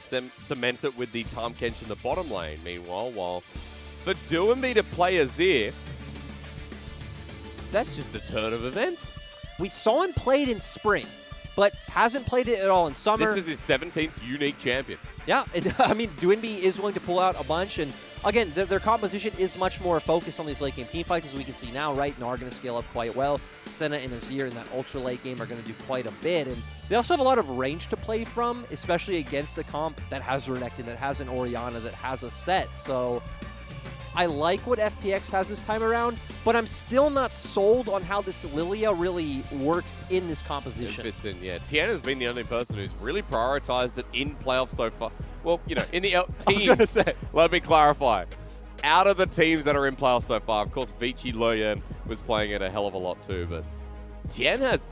to cement it with the Tahm Kench in the bottom lane. Meanwhile, while for Doinb to play Azir, that's just a turn of events. We saw him play it in spring, but hasn't played it at all in summer. This is his 17th unique champion. Yeah, I mean, Doinb is willing to pull out a bunch, and again, their composition is much more focused on these late game team fights, as we can see now, right? Gnar going to scale up quite well. Senna and Azir in that ultra late game are going to do quite a bit, and they also have a lot of range to play from, especially against a comp that has Renekton, that has an Orianna, that has a Sett. So I like what FPX has this time around, but I'm still not sold on how this Lillia really works in this composition. It fits in, yeah. Tian has been the only person who's really prioritized it in playoffs so far. Well, you know, in the teams, let me clarify. Out of the teams that are in playoffs so far, of course, Vici Lillia was playing it a hell of a lot too, but Tian has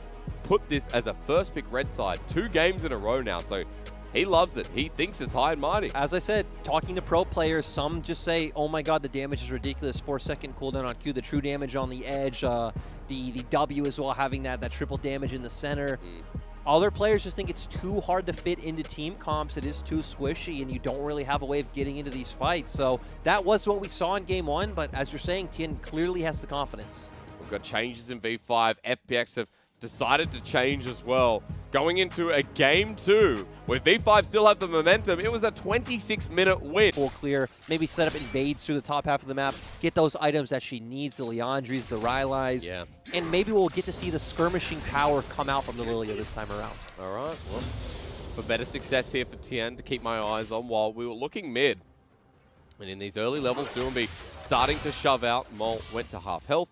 put this as a first pick red side 2 games in a row now, so he loves it. He thinks it's high and mighty. As I said, talking to pro players, some just say, oh my god, the damage is ridiculous. 4-second cooldown on Q, the true damage on the edge, the W as well, having that triple damage in the center. Other players just think it's too hard to fit into team comps. It is too squishy, and you don't really have a way of getting into these fights. So that was what we saw in Game 1, but as you're saying, Tian clearly has the confidence. We've got changes in V5. FPX have decided to change as well. Going into a Game 2, where V5 still have the momentum, it was a 26-minute win. Full clear, maybe set up invades through the top half of the map, get those items that she needs, the Leandries, the Rylais, and maybe we'll get to see the skirmishing power come out from the Lillia this time around. All right, well, for better success here for Tian to keep my eyes on while we were looking mid. And in these early levels, Doinb starting to shove out. Mol went to half health,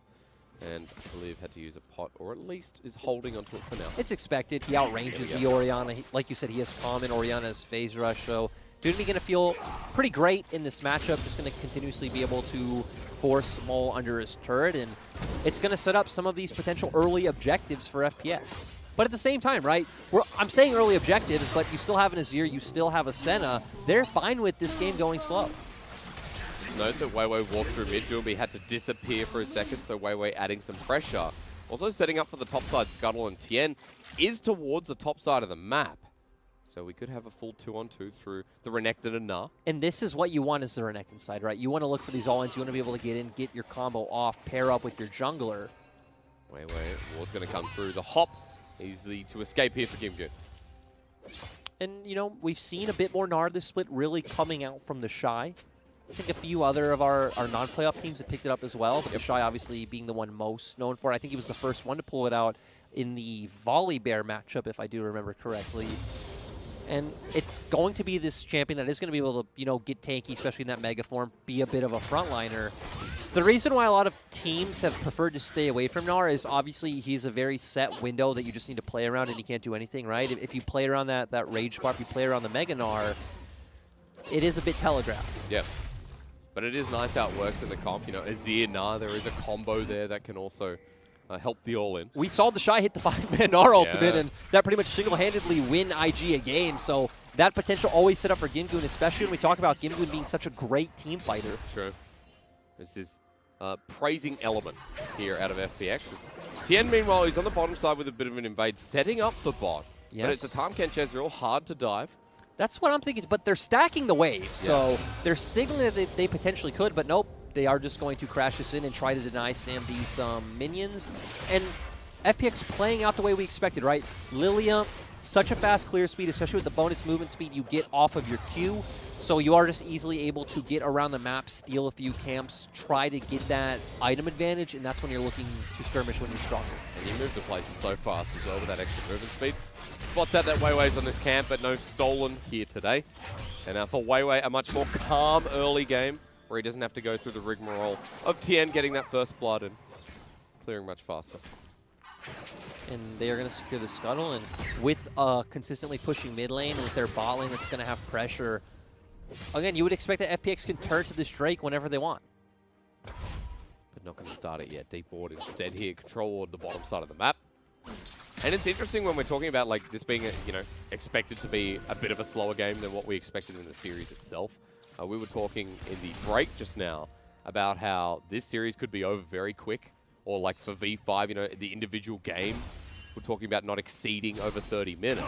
and I believe had to use a pot, or at least is holding onto it for now. It's expected. He outranges the Orianna. Like you said, he has Calm, and Orianna has Phase Rush. So Doinb going to feel pretty great in this matchup. Just going to continuously be able to force Mol under his turret, and it's going to set up some of these potential early objectives for FPX. But at the same time, right, I'm saying early objectives, but you still have an Azir, you still have a Senna. They're fine with this game going slow. Note that weiwei walked through mid. Doinb had to disappear for a second, so weiwei adding some pressure. Also setting up for the topside scuttle, and Tian is towards the top side of the map. So we could have a full 2-on-2 through the Renekton and Gnar. And this is what you want as the Renekton side, right? You want to look for these all-ins. You want to be able to get in, get your combo off, pair up with your jungler. weiwei, ward's going to come through. The hop easily to escape here for Gimgoon. And, you know, we've seen a bit more Gnar this split really coming out from the Shy. I think a few other of our non-playoff teams have picked it up as well, but the Shy obviously being the one most known for it. I think he was the first one to pull it out in the Volley Bear matchup, if I do remember correctly. And it's going to be this champion that is going to be able to, you know, get tanky, especially in that mega form, be a bit of a frontliner. The reason why a lot of teams have preferred to stay away from Gnar is obviously he's a very set window that you just need to play around and you can't do anything, right? If you play around that rage bar, if you play around the Mega Gnar, it is a bit telegraphed. Yeah. But it is nice how it works in the comp. You know, Azir, Gnar, there is a combo there that can also help the all-in. We saw the Shy hit the 5-man Gnar ultimate, and that pretty much single-handedly win IG a game. So that potential always set up for Gimgoon, especially when we talk about Gimgoon being such a great team fighter. True. This is praising element here out of FPX. Tian, meanwhile, he's on the bottom side with a bit of an invade, setting up the bot. Yes. But it's a Tahm Kench Ezreal, hard to dive. That's what I'm thinking, but they're stacking the waves, so they're signaling that they potentially could, but nope, they are just going to crash this in and try to deny Sam these minions. And FPX playing out the way we expected, right? Lillia, such a fast clear speed, especially with the bonus movement speed you get off of your Q, so you are just easily able to get around the map, steal a few camps, try to get that item advantage, and that's when you're looking to skirmish when you're stronger. And you move the places so fast as well with that extra movement speed. Spots out that weiwei's on this camp, but no stolen here today. And for weiwei, a much more calm early game, where he doesn't have to go through the rigmarole of Tian getting that first blood and clearing much faster. And they are going to secure the scuttle, and with consistently pushing mid lane, and with their bot lane that's going to have pressure, again, you would expect that FPX can turn to this Drake whenever they want. But not going to start it yet. Deep ward instead here, control ward the bottom side of the map. And it's interesting when we're talking about like this being, expected to be a bit of a slower game than what we expected in the series itself. We were talking in the break just now about how this series could be over very quick, or like for V5, the individual games, we're talking about not exceeding over 30 minutes.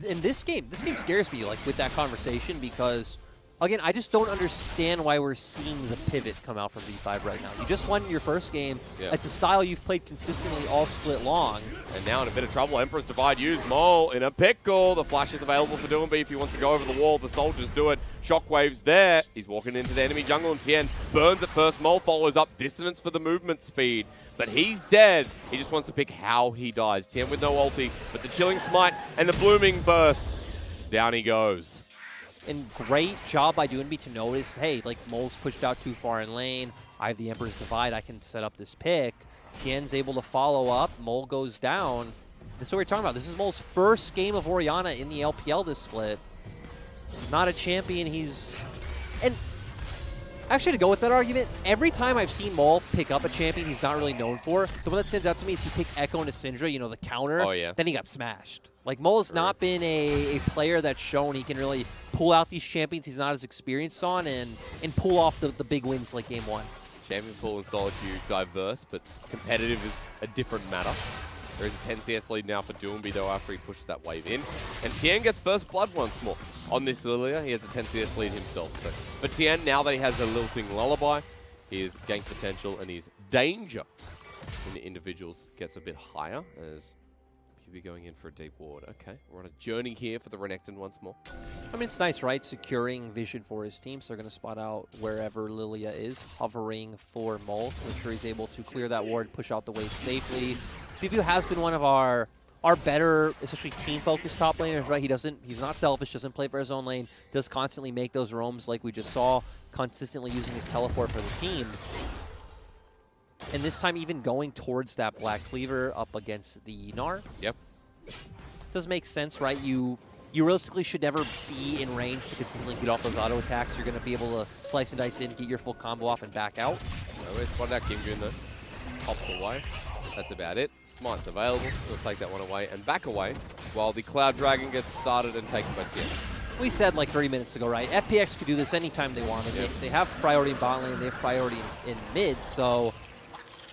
in this game scares me, like, with that conversation, because, again, I just don't understand why we're seeing the pivot come out from V5 right now. You just won your first game. Yeah. It's a style you've played consistently all split long. And now in a bit of trouble, Emperor's Divide used. Mole in a pickle. The flash is available for Doinb if he wants to go over the wall. The soldiers do it. Shockwave's there. He's walking into the enemy jungle, and Tian burns at first. Mole follows up. Dissonance for the movement speed. But he's dead. He just wants to pick how he dies. Tian with no ulti, but the Chilling Smite and the Blooming Burst. Down he goes. And great job by Doinb to notice, hey, like, Mole's pushed out too far in lane. I have the Emperor's Divide. I can set up this pick. Tian's able to follow up. Mole goes down. This is what we're talking about. This is Mole's first game of Orianna in the LPL this split. Not a champion. He's... And actually, to go with that argument, every time I've seen Mole pick up a champion he's not really known for, the one that stands out to me is he picked Echo into Syndra, you know, the counter. Oh, yeah. Then he got smashed. Like, Mole's not been a player that's shown he can really pull out these champions he's not as experienced on and pull off the big wins like Game 1. Champion pool and solo queue diverse, but competitive is a different matter. There is a 10 CS lead now for Doinb, though, after he pushes that wave in. And Tian gets first blood once more. On this Lillia, he has a 10 CS lead himself. So for Tian, now that he has a lilting lullaby, his gank potential and his danger in the individuals gets a bit higher, as BiuBiu going in for a deep ward. Okay, we're on a journey here for the Renekton once more. I mean, it's nice, right? Securing vision for his team, so they're going to spot out wherever Lillia is, hovering for Mole. Make sure he's able to clear that ward, push out the wave safely. BiuBiu has been one of our better, especially team-focused top laners, right? He's not selfish, doesn't play for his own lane, does constantly make those roams like we just saw, consistently using his teleport for the team. And this time even going towards that Black Cleaver up against the Gnar. Yep. Does make sense, right? You realistically should never be in range to consistently get off those auto attacks. You're going to be able to slice and dice in, get your full combo off, and back out. We spotted out Gimgoon though. Tops away. That's about it. Smite's available. We'll take that one away and back away while the Cloud Dragon gets started and taken by Tian. We said like 30 minutes ago, right? FPX could do this anytime they wanted. Yep. They have priority in bot lane, they have priority in mid, so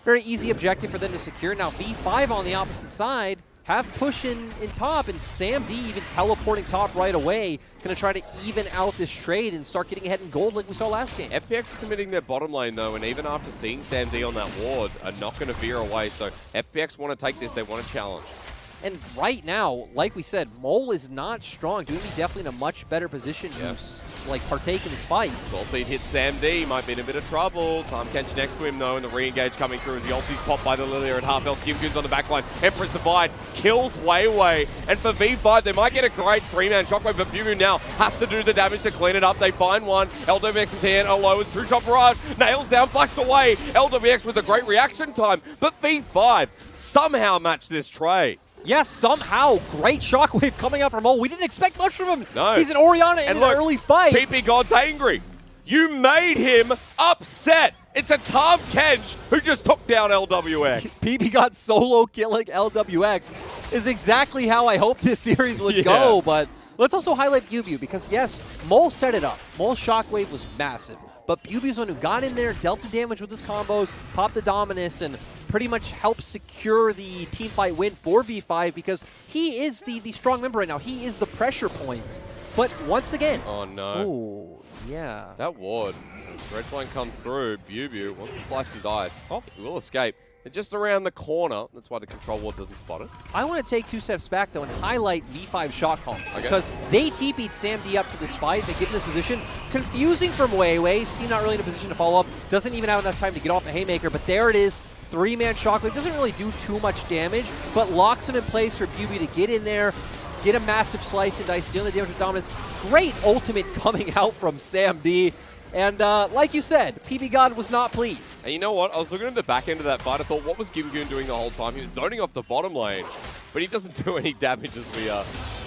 very easy objective for them to secure. Now V5 on the opposite side have push in top, and Sam D even teleporting top right away, going to try to even out this trade and start getting ahead in gold like we saw last game. FPX committing their bottom lane though, and even after seeing Sam D on that ward, are not going to veer away, so FPX want to take this, they want to challenge. And right now, like we said, Mole is not strong. Doinb definitely in a much better position to like partake in this fight. 12 lead hits Sam D, might be in a bit of trouble. Tahm Kench next to him though, and the re-engage coming through as the ulti's popped by the Lillia at half health. Gimgoon's on the back line. Emperor's Divide kills weiwei. And for V5, they might get a great 3-man shockwave, but BiuBiu now has to do the damage to clean it up. They find one. Lwx and Tian are low with true shot barrage. Nails down, flashed away. Lwx with a great reaction time, but V5 somehow matched this trade. Yes, somehow. Great shockwave coming out from Mole. We didn't expect much from him. No. He's an Orianna in an early fight. ppgod's angry. You made him upset. It's a Tahm Kench who just took down Lwx. ppgod solo killing Lwx is exactly how I hoped this series would go, but let's also highlight BiuBiu because, yes, Mole set it up. Mole's shockwave was massive, but BiuBiu's the one who got in there, dealt the damage with his combos, popped the Dominus, and pretty much helped secure the teamfight win for V5 because he is the strong member right now. He is the pressure point. But once again... Oh, no. Oh, yeah. That ward. Red Flame comes through. BiuBiu wants to slice and dice. Oh, he will escape. They're just around the corner. That's why the control ward doesn't spot it. I want to take 2 steps back, though, and highlight V5's shot call. Because they TP'd Sam D up to this fight. They get in this position. Confusing from weiwei. He's not really in a position to follow up. Doesn't even have enough time to get off the haymaker. But there it is. 3-man shockwave. Doesn't really do too much damage, but locks him in place for BiuBiu to get in there, get a massive slice and dice, dealing the damage with Dominus. Great ultimate coming out from Sam D. And like you said, ppgod was not pleased. And you know what? I was looking at the back end of that fight. I thought, what was Gimgoon doing the whole time? He was zoning off the bottom lane, but he doesn't do any damage as we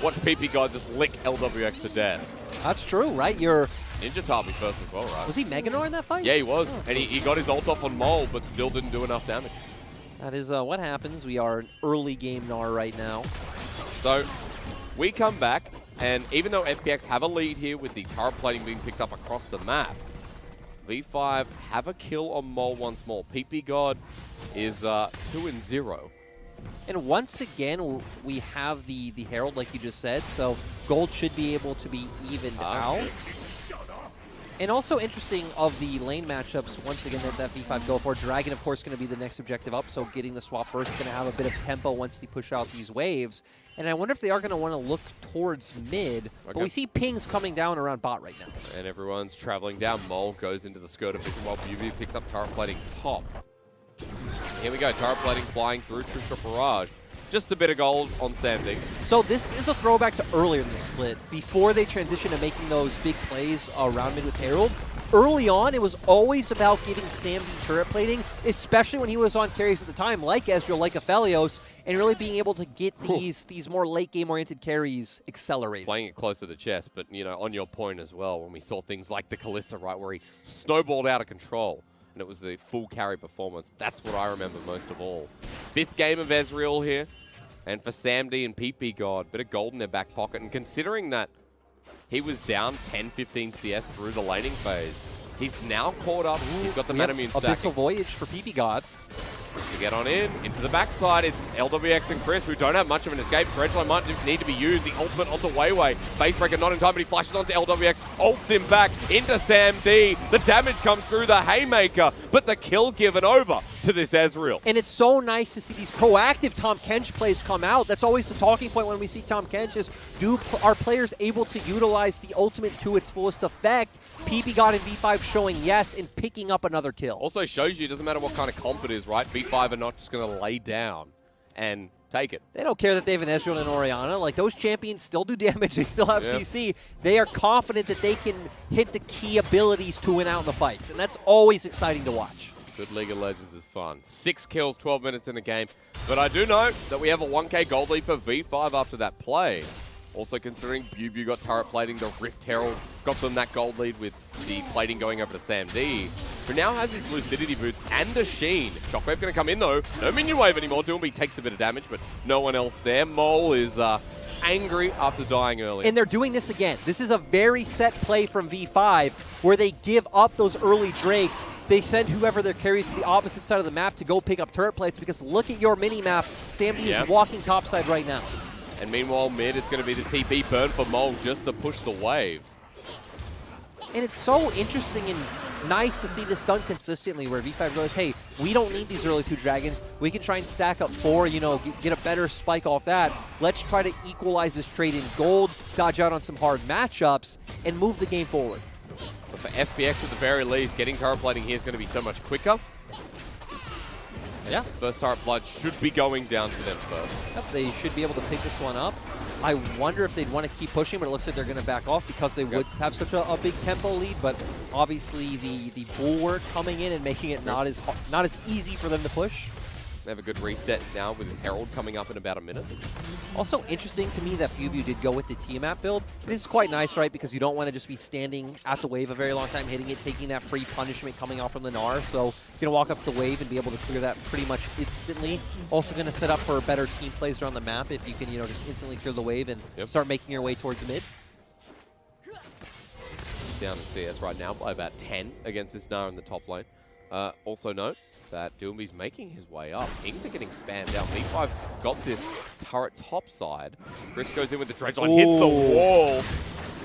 watch ppgod just lick Lwx to death. That's true, right? You're... Ninja Tabi first as well, right? Was he Mega Gnar in that fight? Yeah, he was. And he got his ult off on Mole, but still didn't do enough damage. That is what happens. We are an early game Gnar right now. So, we come back, and even though FPX have a lead here with the turret plating being picked up across the map, V5 have a kill on Mole once more. ppgod is 2-0. And once again, we have the Herald, like you just said, so gold should be able to be evened out. And also interesting of the lane matchups, once again, that V5 go for. Dragon, of course, going to be the next objective up, so getting the swap first is going to have a bit of tempo once they push out these waves. And I wonder if they are going to want to look towards mid, but we see pings coming down around bot right now. And everyone's traveling down. Mole goes into the skirt of vision while BiuBiu picks up turret plating top. Here we go, turret plating flying through True Shot Barrage. Just a bit of gold on Sandy. So this is a throwback to earlier in the split, before they transitioned to making those big plays around mid with Herald. Early on, it was always about getting Sam turret plating, especially when he was on carries at the time, like Ezreal, like Aphelios, and really being able to get these more late-game-oriented carries accelerated. Playing it close to the chest, but, you know, on your point as well, when we saw things like the Kalista, right, where he snowballed out of control, and it was the full carry performance. That's what I remember most of all. 5th game of Ezreal here. And for Samd and ppgod, bit of gold in their back pocket. And considering that he was down 10-15 CS through the laning phase, he's now caught up. He's got the Metamune stacking. Abyssal Voyage for ppgod. To get on into the backside, it's Lwx and Chris, who don't have much of an escape. Dredgeline might just need to be used. The ultimate onto weiwei. Facebreaker not in time, but he flashes onto Lwx, ults him back into Samd. The damage comes through the Haymaker, but the kill given over to this Ezreal. And it's so nice to see these proactive Tahm Kench plays come out. That's always the talking point when we see Tahm Kench is, are players able to utilize the ultimate to its fullest effect? ppgod and V5 showing yes and picking up another kill. Also shows you it doesn't matter what kind of comp it is, right? V5 are not just going to lay down and take it. They don't care that they have an Ezreal and Orianna. Like, those champions still do damage. They still have CC. They are confident that they can hit the key abilities to win out in the fights, and that's always exciting to watch. Good League of Legends is fun. 6 kills, 12 minutes in the game. But I do know that we have a 1k gold lead for V5 after that play. Also considering BiuBiu got turret plating, the Rift Herald got them that gold lead with the plating going over to Samd, who now has his Lucidity boots and a Sheen. Shockwave going to come in though. No minion wave anymore. Doinb takes a bit of damage, but no one else there. Mole is angry after dying early. And they're doing this again. This is a very set play from V5 where they give up those early Drakes. They send whoever their carries to the opposite side of the map to go pick up turret plates, because look at your mini-map. Samd is walking topside right now. And meanwhile, mid, it's going to be the TP burn for Mole just to push the wave. And it's so interesting and nice to see this done consistently, where V5 goes, hey, we don't need these early 2 dragons. We can try and stack up 4, you know, get a better spike off that. Let's try to equalize this trade in gold, dodge out on some hard matchups, and move the game forward. But for FPX, at the very least, getting turret plating here is going to be so much quicker. Yeah. First turret blood should be going down to them first. Yep, they should be able to pick this one up. I wonder if they'd want to keep pushing, but it looks like they're going to back off because they would have such a big tempo lead. But obviously the bulwark coming in and making it not as easy for them to push. They have a good reset now with Herald coming up in about a minute. Also interesting to me that BiuBiu did go with the Tiamat build. It is quite nice, right? Because you don't want to just be standing at the wave a very long time, hitting it, taking that free punishment coming off from the Gnar. So you're going to walk up the wave and be able to clear that pretty much instantly. Also going to set up for better team plays around the map if you can, you know, just instantly clear the wave and start making your way towards mid. Down in CS right now by about 10 against this Gnar in the top lane. Also note that Doinb's making his way up. Kings are getting spammed out. V5 got this turret top side. Chris goes in with the Dredgeline, hits the wall.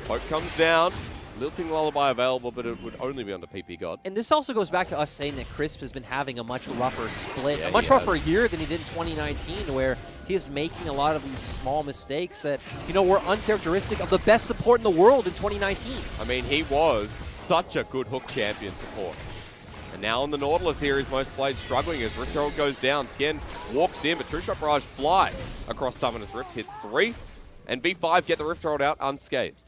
Poke comes down. Lilting Lullaby available, but it would only be under ppgod. And this also goes back to us saying that Crisp has been having a much rougher split, a much rougher year than he did in 2019, where he is making a lot of these small mistakes that, you know, were uncharacteristic of the best support in the world in 2019. I mean, he was such a good hook champion support. And now on the Nautilus here, his most played struggling as Rift Herald goes down. Tian walks in, but True Shot Barrage flies across Summoner's Rift, hits 3, and V5 get the Rift Herald out unscathed.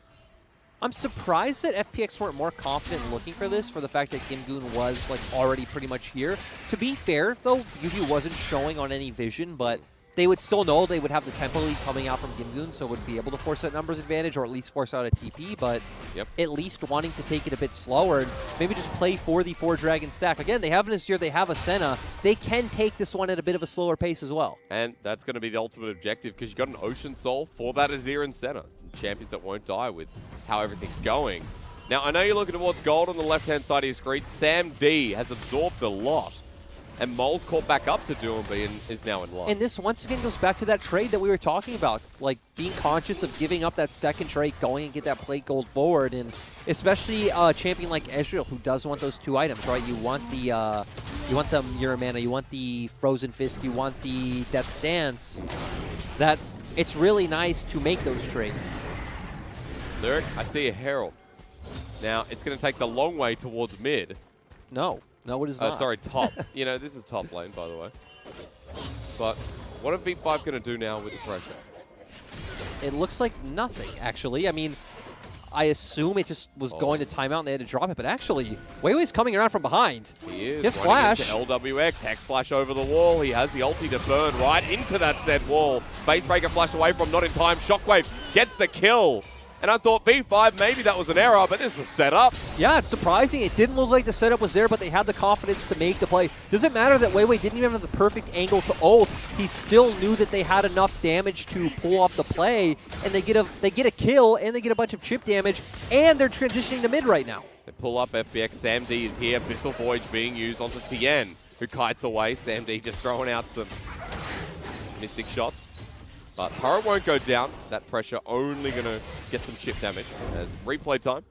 I'm surprised that FPX weren't more confident looking for this, for the fact that Gimgoon was like already pretty much here. To be fair, though, BiuBiu wasn't showing on any vision, but they would still know they would have the tempo lead coming out from Gimgoon, so would be able to force that numbers advantage, or at least force out a TP, but at least wanting to take it a bit slower and maybe just play for the 4-dragon stack. Again, they have this year, they have a Senna. They can take this one at a bit of a slower pace as well. And that's going to be the ultimate objective, because you've got an Ocean Soul for that Azir and Senna. Champions that won't die with how everything's going. Now, I know you're looking towards gold on the left-hand side of your screen. Samd has absorbed a lot. And Mole's caught back up to Doinb and is now in line. And this once again goes back to that trade that we were talking about, like being conscious of giving up that second trade, going and get that plate gold forward, and especially a champion like Ezreal who does want those 2 items, right? You want the Orianna, you want the Frozen Fist, you want the Death's Dance. That it's really nice to make those trades. Lyric, I see a Herald. Now it's going to take the long way towards mid. No, it is not. Sorry, top. You know, this is top lane, by the way. But what are V5 going to do now with the pressure? It looks like nothing, actually. I mean, I assume it just was going to timeout and they had to drop it, but actually, weiwei's coming around from behind. He is. His flash. Lwx, Hex Flash over the wall. He has the ulti to burn right into that Sett wall. Base Breaker flashed away from, not in time. Shockwave gets the kill. And I thought V5, maybe that was an error, but this was set up. Yeah, it's surprising. It didn't look like the setup was there, but they had the confidence to make the play. Doesn't matter that weiwei didn't even have the perfect angle to ult. He still knew that they had enough damage to pull off the play, and they get a kill, and they get a bunch of chip damage, and they're transitioning to mid right now. They pull up FPX. Sam D is here. Abyssal Voyage being used onto Tian, who kites away. Sam D just throwing out some mystic shots. But turret won't go down. That pressure only going to get some chip damage as replay time.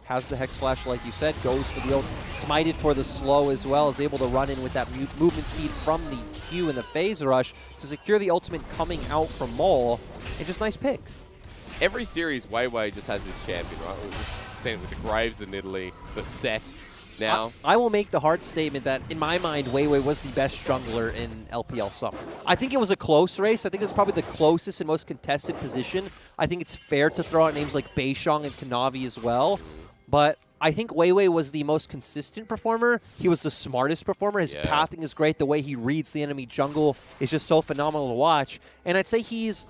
Has the Hex Flash, like you said, goes for the ult, smited for the slow as well, is able to run in with that movement speed from the Q and the phase rush to secure the ultimate coming out from Mole. And just nice pick. Every series, weiwei just has this champion, right? We've seen it with the Graves in Italy, the Sett. Now, I will make the hard statement that, in my mind, weiwei was the best jungler in LPL Summer. I think it was a close race. I think it was probably the closest and most contested position. I think it's fair to throw out names like Beishong and Kanavi as well. But I think weiwei was the most consistent performer. He was the smartest performer. His pathing is great. The way he reads the enemy jungle is just so phenomenal to watch. And I'd say he's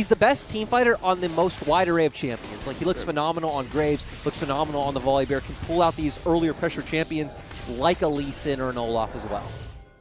the best team fighter on the most wide array of champions. Like, he looks phenomenal on Graves, looks phenomenal on the Volibear, can pull out these earlier pressure champions like a Lee Sin or an Olaf as well.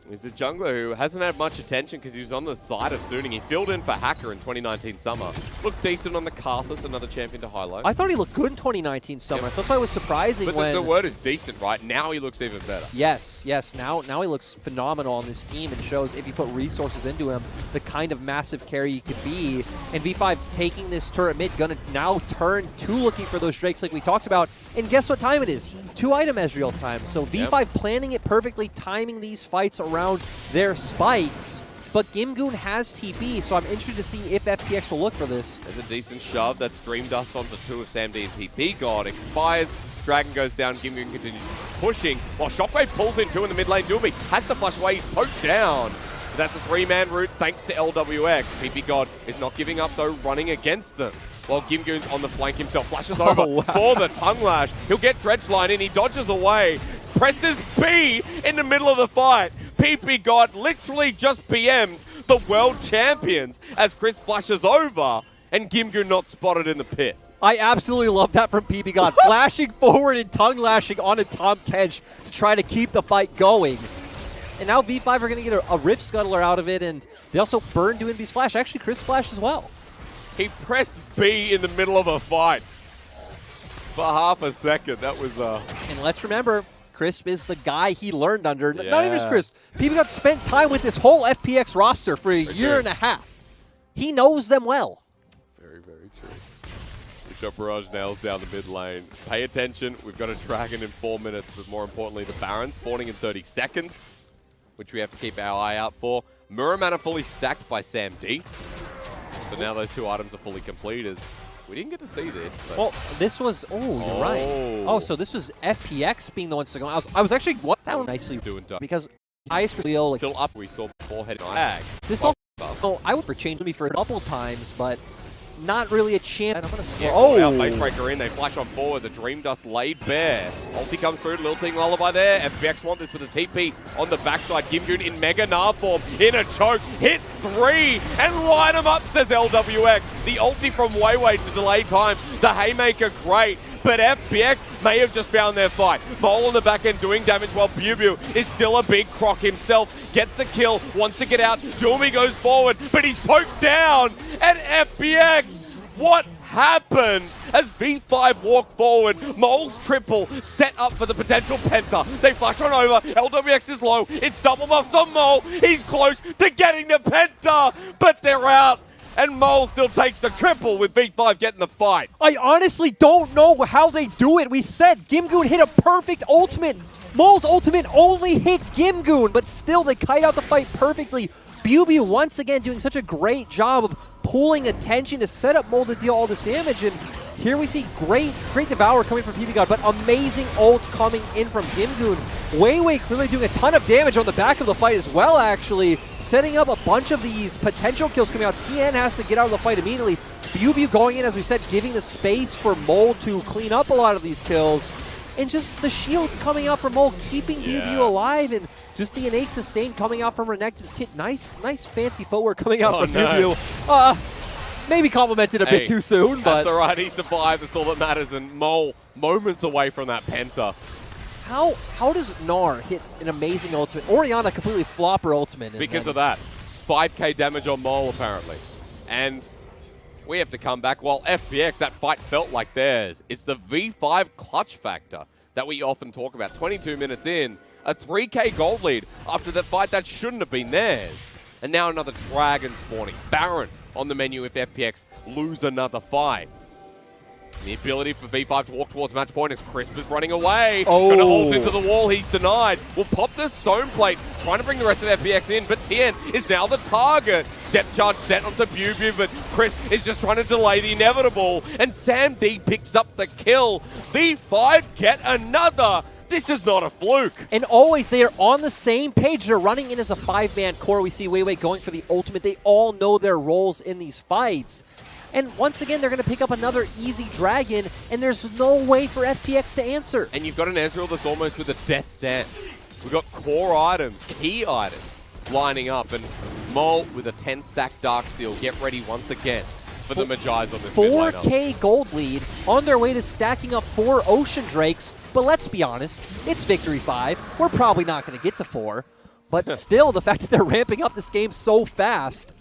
He's a jungler who hasn't had much attention because he was on the side of Suning. He filled in for Hacker in 2019 Summer. Looked decent on the Karthus, another champion to highlight. I thought he looked good in 2019 Summer, so that's why it was surprising but when... the word is decent, right? Now he looks even better. Yes. Now he looks phenomenal on this team and shows, if you put resources into him, the kind of massive carry he could be. And V5 taking this turret mid, gonna now turn to looking for those Drakes like we talked about. And guess what time it is? 2-item Ezreal time. So V5 planning it perfectly, timing these fights around their spikes. But Gimgoon has TP, so I'm interested to see if FPX will look for this. There's a decent shove. That's Dream Dust onto 2 of Sam D's ppgod. Expires. Dragon goes down. Gimgoon continues pushing. While Shockwave pulls in 2 in the mid lane. BiuBiu has to flush away. He's poked down. But that's a 3-man route thanks to Lwx. ppgod is not giving up, though, running against them. While Gimgoon's on the flank himself, flashes over for the tongue lash. He'll get Dredge line in, he dodges away, presses B in the middle of the fight. ppgod literally just PM'd the world champions as Chris flashes over and Gimgoon not spotted in the pit. I absolutely love that from ppgod. Flashing forward and tongue lashing onto Tahm Kench to try to keep the fight going. And now V5 are going to get a Rift Scuttler out of it, and they also burn Doinb's flash. Actually, Chris flash as well. He pressed B in the middle of a fight for half a second. That was And let's remember, Crisp is the guy he learned under. Yeah. Not even just Crisp. ppgod spent time with this whole FPX roster for a year and a half. He knows them well. Very, very true. Shot Barrage nails down the mid lane. Pay attention. We've got a Dragon in 4 minutes, but more importantly, the Baron spawning in 30 seconds, which we have to keep our eye out for. Muramana fully stacked by Sam D. So now those 2 items are fully completed. We didn't get to see this. But well, this was... Oh, you're right. Oh, so this was FPX being the ones to go. I was actually... What? That one nicely doing because Ice Leo... Like, still up, we saw forehead tag. This also... Oh, I would for change me for a couple times, but... Not really a champ. I'm gonna Base Breaker in, they flash on forward, the Dream Dust laid bare. Ulti comes through, Lilting Lullaby there. FPX want this with a TP on the backside. Gimgoon in Mega Gnar form, in a choke, hits 3, and line him up, says Lwx. The ulti from weiwei to delay time. The Haymaker, great. But FPX may have just found their fight. Mole on the back end doing damage while BiuBiu is still a big croc himself. Gets the kill, wants to get out. BiuBiu goes forward, but he's poked down. And FPX, what happened as V5 walk forward. Mole's triple set up for the potential penta. They flash on over. LWX is low. It's double buffs on Mole. He's close to getting the penta, but they're out. And Mole still takes the triple with V5 getting the fight. I honestly don't know how they do it. We said Gimgoon hit a perfect ultimate. Mole's ultimate only hit Gimgoon, but still they kite out the fight perfectly. BiuBiu once again doing such a great job of pulling attention to set up Mole to deal all this damage. And here we see great Devour coming from ppgod, but amazing ult coming in from Gimgoon. weiwei clearly doing a ton of damage on the back of the fight as well, actually. Setting up a bunch of these potential kills coming out. Tian has to get out of the fight immediately. BiuBiu going in, as we said, giving the space for Mole to clean up a lot of these kills. And just the shields coming out from Mole, keeping BiuBiu alive, and just the innate sustain coming out from Renekton's kit. Nice fancy footwork coming out from BiuBiu. Maybe complimented a bit too soon, but that's all right. He survived. That's all that matters. And Mole moments away from that penta. How does Gnar hit an amazing ultimate? Orianna completely flop her ultimate. Because of that. 5k damage on Mole, apparently. And we have to come back. While FPX, that fight felt like theirs. It's the V5 clutch factor that we often talk about. 22 minutes in, a 3k gold lead after that fight that shouldn't have been theirs. And now another dragon spawning. Baron on the menu if FPX lose another fight. The ability for V5 to walk towards match point as Crisp is running away. Gonna ult into the wall, he's denied. Will pop the stone plate, trying to bring the rest of FPX in, but Tian is now the target. Depth charge set onto BiuBiu, but Crisp is just trying to delay the inevitable. And Sam D picks up the kill. V5 get another. This is not a fluke. And always they are on the same page. They're running in as a 5-man core. We see weiwei going for the ultimate. They all know their roles in these fights. And once again, they're going to pick up another easy dragon, and there's no way for FPX to answer. And you've got an Ezreal that's almost with a death stance. We've got core items, key items lining up, and Mole with a 10-stack Darksteel. Get ready once again for the Magi's on this mid lineup. 4K gold lead on their way to stacking up 4 Ocean Drakes. But let's be honest, it's Victory 5. We're probably not going to get to 4. But still, the fact that they're ramping up this game so fast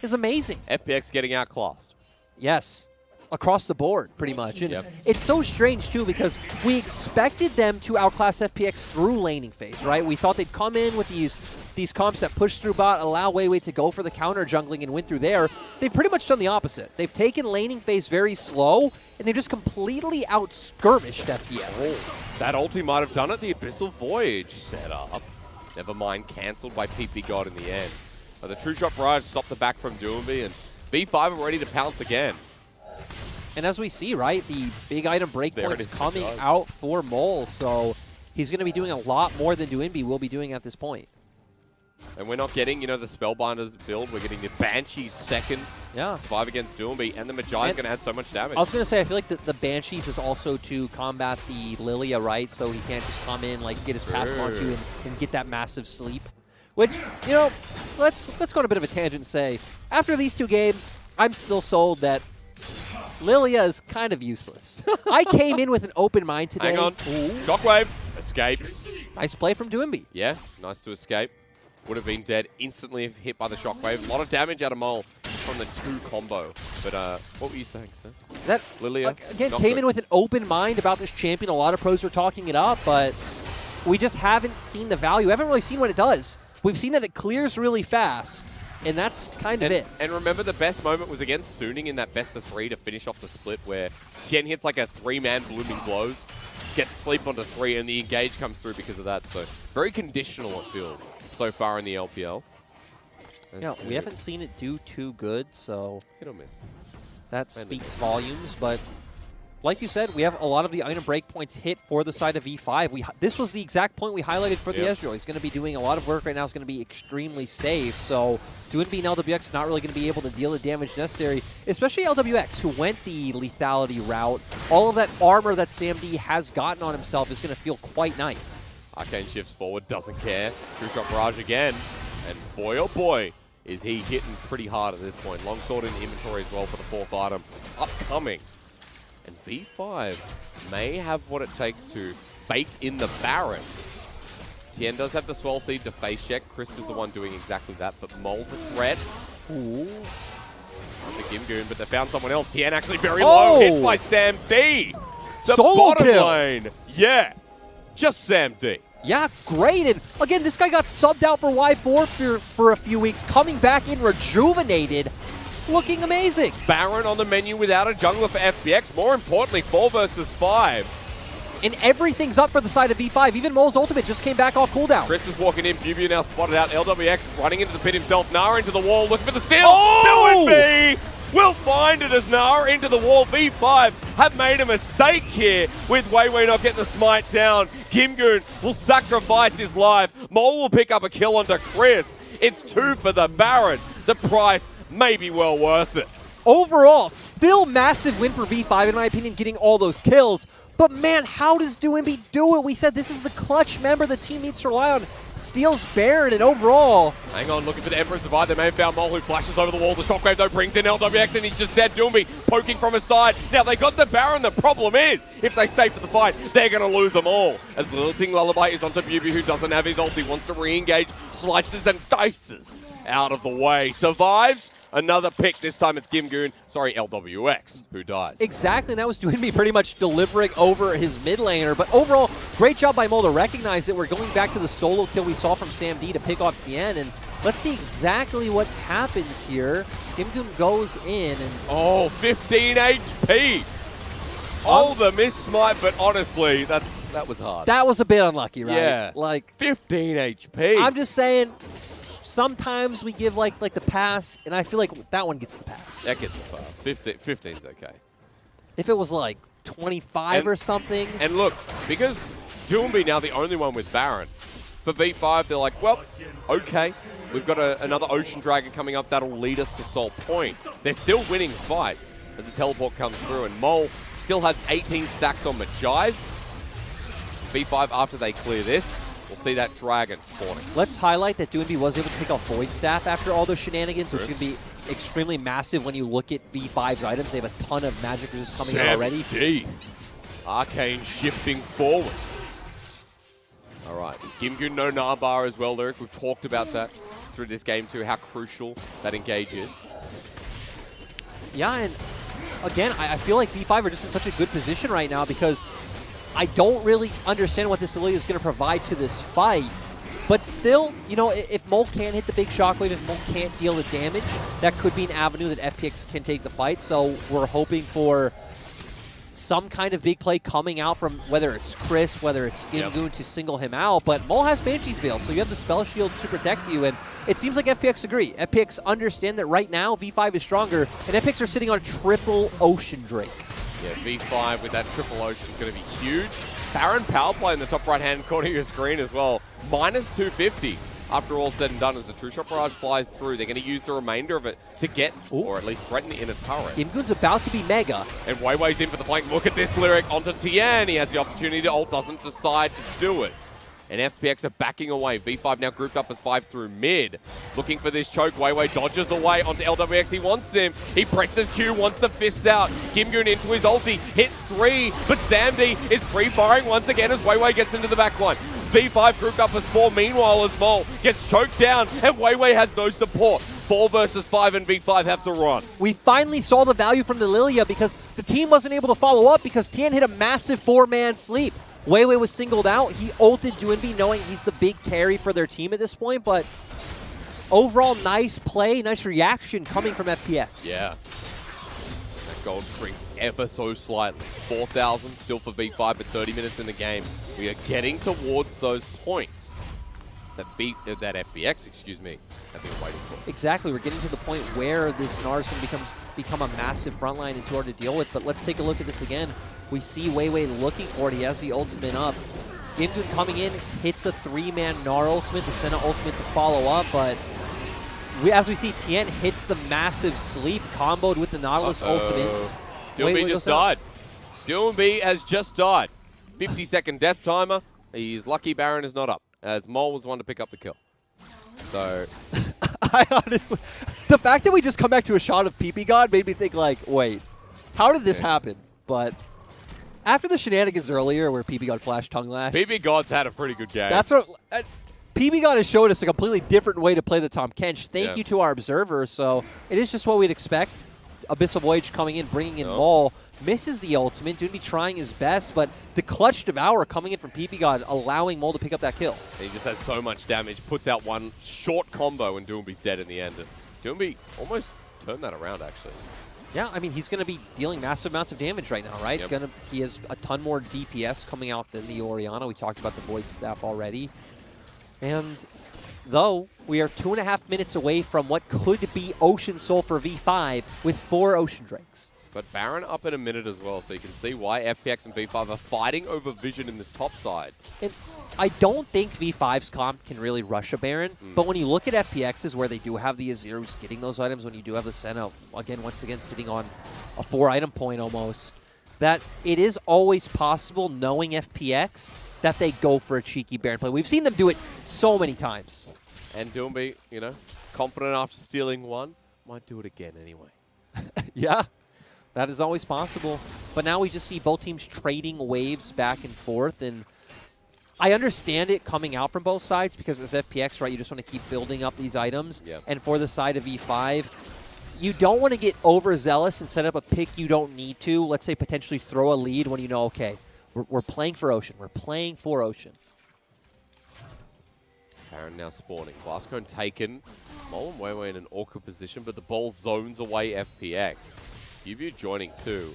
is amazing. FPX getting outclassed. Yes, across the board, pretty much. And it's so strange, too, because we expected them to outclass FPX through laning phase, right? We thought they'd come in with these comps that push through bot, allow weiwei to go for the counter jungling and win through there. They've pretty much done the opposite. They've taken laning phase very slow, and they've just completely out-skirmished FPX. That ulti might have done it. The Abyssal Voyage set up. Never mind, cancelled by ppgod in the end. But the True Shot Barrage stopped the back from Doinb, and V5 are ready to pounce again. And as we see, right, the big item breakpoints coming out for Mole, so he's going to be doing a lot more than Doinb will be doing at this point. And we're not getting, the Spellbinders build. We're getting the Banshee's second survive against Doinb, and the Magi is going to add so much damage. I was going to say, I feel like the Banshees is also to combat the Lillia, right? So he can't just come in, like, get his passive onto you and get that massive sleep. Which, let's go on a bit of a tangent and say, after these 2 games, I'm still sold that Lillia is kind of useless. I came in with an open mind today. Hang on. Shockwave. Escapes. Nice play from Doinb. Yeah, nice to escape. Would have been dead instantly if hit by the Shockwave. A lot of damage out of Mole from the 2 combo. But what were you saying, sir? That Lillia, again, came in with an open mind about this champion. A lot of pros were talking it up, but we just haven't seen the value. We haven't really seen what it does. We've seen that it clears really fast, and that's kind of it. And remember, the best moment was against Suning in that best-of-3 to finish off the split, where Tian hits like a 3-man Blooming Blows, gets sleep onto 3, and the engage comes through because of that. So very conditional, it feels, so far in the LPL. Yeah, we haven't seen it do too good, so hit or miss. That speaks volumes, but like you said, we have a lot of the item breakpoints hit for the side of V5. This was the exact point we highlighted for the Ezreal. He's going to be doing a lot of work right now. He's going to be extremely safe. So Doinb and LWX not really going to be able to deal the damage necessary, especially LWX, who went the lethality route. All of that armor that Sam D has gotten on himself is going to feel quite nice. Arcane shifts forward, doesn't care. True Shot Barrage again. And boy, oh boy, is he hitting pretty hard at this point. Longsword in inventory as well for the 4th item. Upcoming. And V5 may have what it takes to bait in the Baron. Tian does have the Swell Seed to face check. Crisp is the one doing exactly that, but Mole's a threat. Ooh. Gimgoon, but they found someone else. Tian actually very low, hit by Sam D. The Solo bottom kill. lane. Yeah, just Sam D. Yeah, great. And again, this guy got subbed out for Y4 for a few weeks, coming back in rejuvenated, looking amazing. Baron on the menu without a jungler for FPX. More importantly, 4 versus 5. And everything's up for the side of V5. Even Mole's ultimate just came back off cooldown. Chris is walking in. BiuBiu now spotted out. Lwx running into the pit himself. Gnar into the wall, looking for the steal. Doinb will find it as Gnar into the wall. V5 have made a mistake here with weiwei not getting the smite down. Gimgoon will sacrifice his life. Mole will pick up a kill onto Chris. It's 2 for the Baron. The price may be well worth it. Overall, still massive win for V5, in my opinion, getting all those kills. But man, how does Doinb do it? We said this is the clutch member the team needs to rely on. Steals Baron, and overall... Hang on, looking for the Emperor to survive. They may have found Mole, who flashes over the wall. The shockwave, though, brings in Lwx, and he's just dead. Doinb poking from his side. Now, they got the Baron. The problem is, if they stay for the fight, they're going to lose them all. As Lilting Lullaby is onto BiuBiu, who doesn't have his ult. He wants to re-engage, slices and dices out of the way. Survives. Another pick. This time it's Gimgoon. Sorry, Lwx, who dies. Exactly, and that was Doinb pretty much delivering over his mid laner. But overall, great job by Mole to recognize it. We're going back to the solo kill we saw from Sam D to pick off Tian, and let's see exactly what happens here. Gimgoon goes in and... Oh, 15 HP! Oh, the miss smite, but honestly, that was hard. That was a bit unlucky, right? Yeah. Like 15 HP. I'm just saying... Sometimes we give like the pass, and I feel like that one gets the pass. That gets the pass. 15's okay. If it was like 25 or something. And look, because Doinb now the only one with Baron, for V5 they're like, well, okay, we've got another Ocean Dragon coming up that'll lead us to Soul Point. They're still winning fights as the teleport comes through, and Mole still has 18 stacks on Majais. V5, after they clear this, we'll see that dragon spawning. Let's highlight that Doinb was able to pick up Void Staff after all those shenanigans, which can be extremely massive when you look at V5's items. They have a ton of magic resist coming in already. D. Arcane shifting forward. All right, Gimgoon no Gnar bar as well, Lyric. We've talked about that through this game too, how crucial that engage is. Yeah, and again, I feel like V5 are just in such a good position right now because I don't really understand what this Lillia is going to provide to this fight. But still, you know, if Mole can't hit the big shockwave, if Mole can't deal the damage, that could be an avenue that FPX can take the fight. So we're hoping for some kind of big play coming out from whether it's Chris, whether it's Gimgoon to single him out. But Mole has Banshee's Veil, so you have the Spell Shield to protect you. And it seems like FPX agree. FPX understand that right now V5 is stronger, and FPX are sitting on triple Ocean Drake. Yeah, V5 with that triple ocean is going to be huge. Baron power play in the top right-hand corner of your screen as well. Minus 250 after all said and done as the True Shot Barrage flies through. They're going to use the remainder of it to get, or at least threaten the inner turret. Gimgoon's about to be mega. And weiwei's in for the flank. Look at this Lyric onto Tian. He has the opportunity to ult, doesn't decide to do it. And FPX are backing away. V5 now grouped up as 5 through mid. Looking for this choke. weiwei dodges away onto Lwx. He wants him. He presses Q, wants the fists out. Gimgoon into his ulti. Hit 3. But Sam D is free-firing once again as weiwei gets into the back line. V5 grouped up as 4. Meanwhile, as Mole gets choked down. And weiwei has no support. 4 versus 5 and V5 have to run. We finally saw the value from the Lillia because the team wasn't able to follow up because Tian hit a massive 4-man sleep. weiwei was singled out. He ulted Doinb knowing he's the big carry for their team at this point, but overall nice play, nice reaction coming from FPX. Yeah. That gold shrinks ever so slightly. 4,000 still for V5, but 30 minutes in the game. We are getting towards those points that FPX, excuse me, have been waiting for. Exactly. We're getting to the point where this Gnar is going to become a massive frontline and hard to deal with, but let's take a look at this again. We see weiwei looking for it. He has the ultimate up. Gimgoon coming in, hits a 3-man Gnar ultimate, the Senna ultimate to follow up, but as we see, Tian hits the massive sleep, comboed with the Nautilus ultimate. Doinb just died. Doinb has just died. 50-second death timer. He's lucky Baron is not up, as Mole was the one to pick up the kill. So... I honestly... The fact that we just come back to a shot of ppgod made me think, like, wait, how did this happen? But... After the shenanigans earlier where ppgod flashed Tongue Lash... ppgod's had a pretty good game. That's what... ppgod has showed us a completely different way to play the Tahm Kench. Thank you to our observers, so it is just what we'd expect. Abyssal Voyage coming in, bringing in Maul. Misses the ultimate. Doinb trying his best, but the clutch devour coming in from ppgod, allowing Maul to pick up that kill. He just has so much damage, puts out one short combo, and Doinb's dead in the end. And Doinb almost turned that around, actually. Yeah, I mean, he's going to be dealing massive amounts of damage right now, right? Yep. He has a ton more DPS coming out than the Orianna. We talked about the Void Staff already. And though we are 2.5 minutes away from what could be Ocean Soul for V5 with 4 Ocean Drakes. But Baron up in a minute as well, so you can see why FPX and V5 are fighting over vision in this top side. And I don't think V5's comp can really rush a Baron, but when you look at FPX's where they do have the Azir who's getting those items, when you do have the Senna, once again, sitting on a 4-item point almost, that it is always possible, knowing FPX, that they go for a cheeky Baron play. We've seen them do it so many times. And Doinb, confident after stealing one, might do it again anyway. Yeah. That is always possible. But now we just see both teams trading waves back and forth. And I understand it coming out from both sides because as FPX, right, you just want to keep building up these items. Yep. And for the side of E5, you don't want to get overzealous and set up a pick you don't need to. Let's say potentially throw a lead when you know, okay, we're playing for Ocean. We're playing for Ocean. Baron now spawning. Glasscone taken. Mole and weiwei in an awkward position, but the ball zones away FPX. BiuBiu joining too.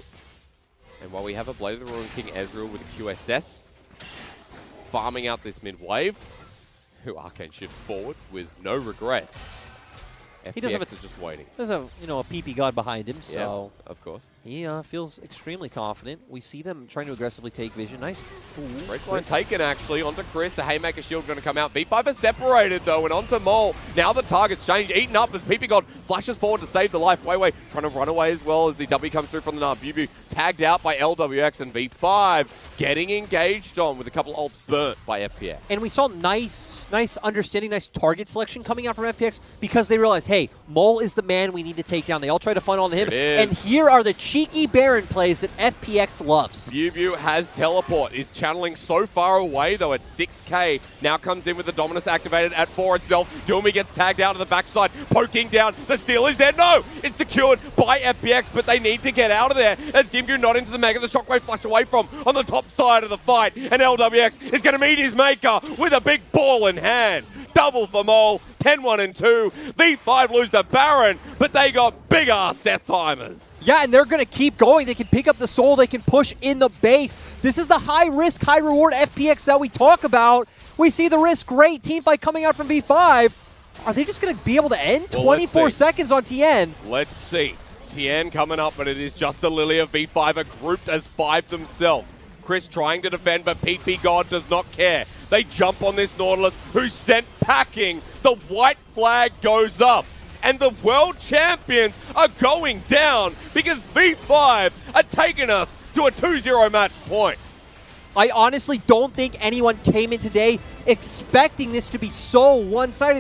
And while we have a Blade of the Ruined King Ezreal with a QSS, farming out this mid wave, who Arcane shifts forward with no regrets. FPX is just waiting. There's a ppgod behind him, so yeah, of course. He feels extremely confident. We see them trying to aggressively take vision. Nice. Great one taken, actually, onto Chris. The Haymaker shield going to come out. V5 is separated, though, and onto Mole. Now the target's changed. Eaten up as ppgod flashes forward to save the life. weiwei trying to run away as well as the W comes through from the Gnar. BiuBiu tagged out by Lwx, and V5 getting engaged on with a couple ults burnt by FPX. And we saw nice understanding, nice target selection coming out from FPX because they realized, hey, Mole is the man we need to take down. They all try to funnel on him. And here are the cheeky Baron plays that FPX loves. BiuBiu has teleport, is channeling so far away, though, at 6k. Now comes in with the Dominus activated at 4 itself. Doinb gets tagged out of the backside, poking down. The steal is there. No! It's secured by FPX, but they need to get out of there as Gimgoon not into the Mega. The Shockwave flashed away from on the top side of the fight, and Lwx is going to meet his maker with a big ball in hand. Double for Mole, 10-1-2. V5 lose the Baron, but they got big-ass death timers. Yeah, and they're going to keep going. They can pick up the soul. They can push in the base. This is the high-risk, high-reward FPX that we talk about. We see the risk. Great team fight coming out from V5. Are they just going to be able to end? 24 seconds on Tian. Let's see. Tian coming up, but it is just the Lillia. V5 are grouped as 5 themselves. Chris trying to defend, but ppgod does not care. They jump on this Nautilus, who's sent packing. The white flag goes up, and the world champions are going down because V5 are taking us to a 2-0 match point. I honestly don't think anyone came in today expecting this to be so one-sided.